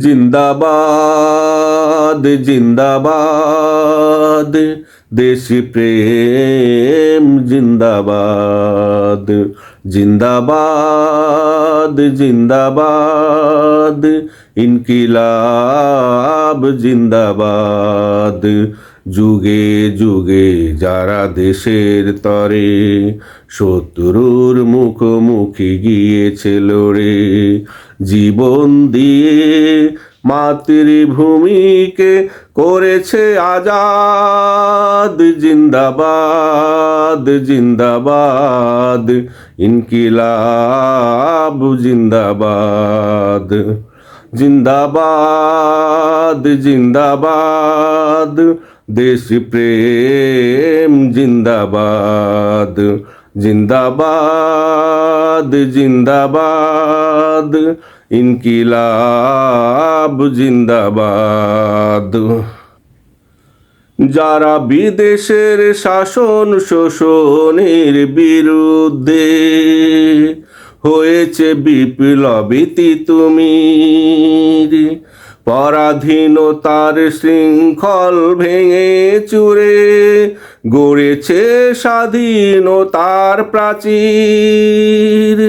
জিন্দাবাদ জিন্দাবাদ, দেশি প্রেম জিন্দাবাদ। জিন্দাবাদ জিন্দাবাদ, ইনকিলাব জিন্দাবাদ। যুগে যুগে যারা দেশের তরে শত্রুর মুখোমুখি গিয়েছে লড়ে, জীবন দিয়ে মাতৃভূমিকে করেছে আজাদ। জিন্দাবাদ জিন্দাবাদ, ইনকিলাব জিন্দাবাদ। জিন্দাবাদ জিন্দাবাদ, দেশ প্রেম জিন্দাবাদ। জিন্দাবাদ জিন্দাবাদ, ইনকিলাব জিন্দাবাদ। যারা বিদেশের শাসন শোষণের বিরুদ্ধে হয়েছে বিপ্লবী তিতুমির, পরাধীনতার শৃঙ্খল ভেঙে চুরে গড়েছে স্বাধীনতার প্রাচীর।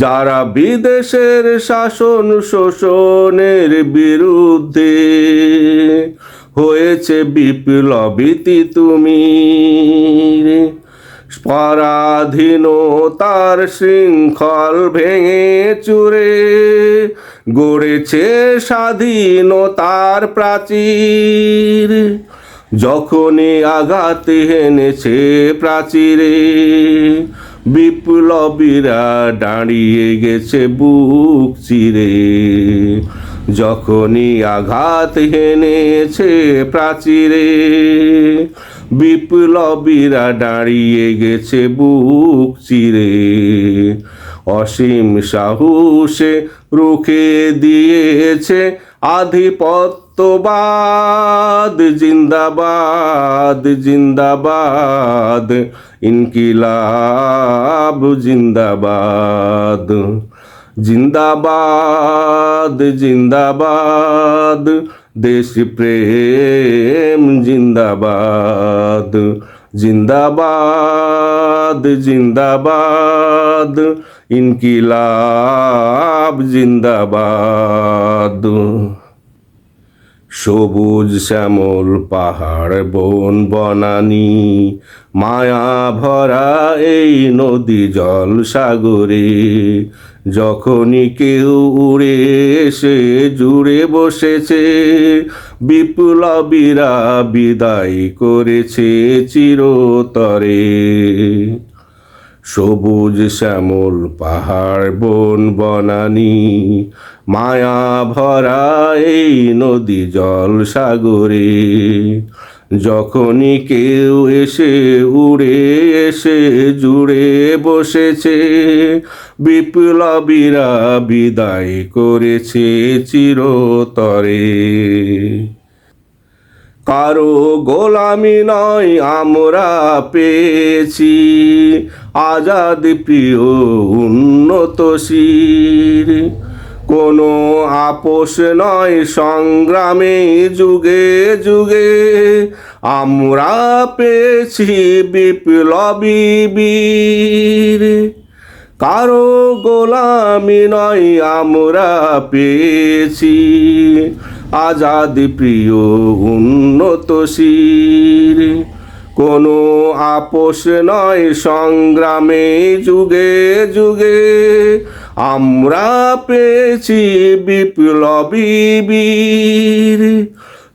যারা বিদেশের শাসন শোষণের বিরুদ্ধে হয়েছে বিপ্লবী তিতুমির, পরাধীনতার শৃঙ্খল ভেঙে চুরে গড়েছে স্বাধীনতার প্রাচীর। যখনই আঘাত হেনেছে প্রাচীরে, বিপ্লবীরা দাঁড়িয়ে গেছে বুক চিরে। যখনই আঘাত হেনেছে প্রাচীরে, বিপ্লবীরা দাঁড়িয়ে গেছে বুক চিরে। অসীম সাহসে রুখে দিয়েছে আধিপত্যবাদ। জিন্দাবাদ জিন্দাবাদ, ইনকিলাব জিন্দাবাদ। জিন্দাবাদ জিন্দাবাদ, দেশ প্রেম জিন্দাবাদ। জিন্দাবাদ জিন্দাবাদ, ইনকিলাব জিন্দাবাদ। সবুজ শ্যামল পাহাড় বন বনানি, মায়া ভরা এই নদী জল সাগরে, যখনই কেউ উড়ে এসে জুড়ে বসেছে, বিপ্লবীরা বিদায় করেছে চিরতরে। সবুজ শ্যামল পাহাড় বন বনানি, মায়া ভরা এই নদী জল সাগরে, যখনই কেউ এসে উড়ে এসে জুড়ে বসেছে, বিপ্লবীরা বিদায় করেছে চিরতরে। কারো গোলামি নয় আমরা পেয়েছি, আজাদ প্রিয় উন্নতশীল। কোনো আপোষ নয় সংগ্রামে যুগে যুগে, আমরা পেয়েছি বিপ্লবী বীর। কারো গোলামি নয় আমরা পেয়েছি, আজাদ প্রিয় উন্নতশীল। কোনো আপোষ নয় সংগ্রামে যুগে যুগে, আমরা পেয়েছি বিপ্লবী বীর।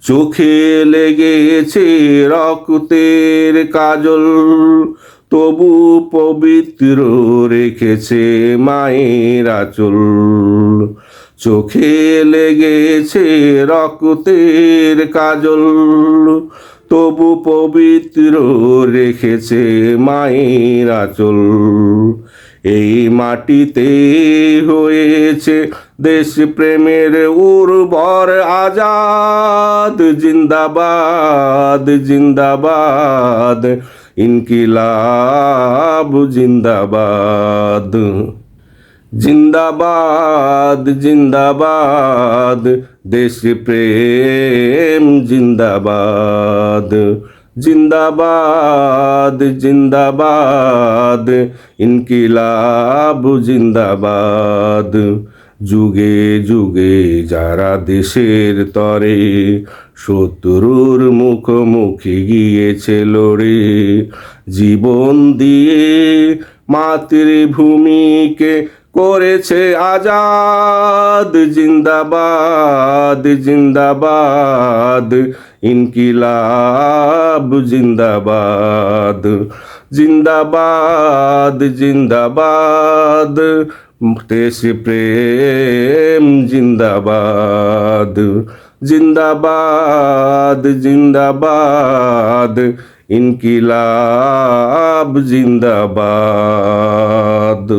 চোখে লেগেছে রক্তের কাজল, তবু পবিত্র রেখেছে মায়ের আঁচল। চোখে লেগেছে রক্তের কাজল, তবু পবিত্র রেখেছে মায়ের আঁচল। এই মাটিতে হয়েছে দেশ প্রেমের উর্বর আজাদ। জিন্দাবাদ জিন্দাবাদ, ইনকিলাব জিন্দাবাদ। জিন্দাবাদ জিন্দাবাদ দেশ প্রেম জিন্দাবাদ জিন্দাবাদ জিন্দাবাদ ইনকিলাব জিন্দাবাদ যুগে যুগে যারা দেশের তরে শত্রুর মুখোমুখি গিয়েছে লড়ে জীবন দিয়ে মাতৃভূমিকে করেছে আজাদ জিন্দাবাদ জিন্দাবাদ ইনকিলাব জিন্দাবাদ জিন্দাবাদ জিন্দাবাদ দেশ প্রেম জিন্দাবাদ জিন্দাবাদ জিন্দাবাদ ইনকিলাব জিন্দাবাদ।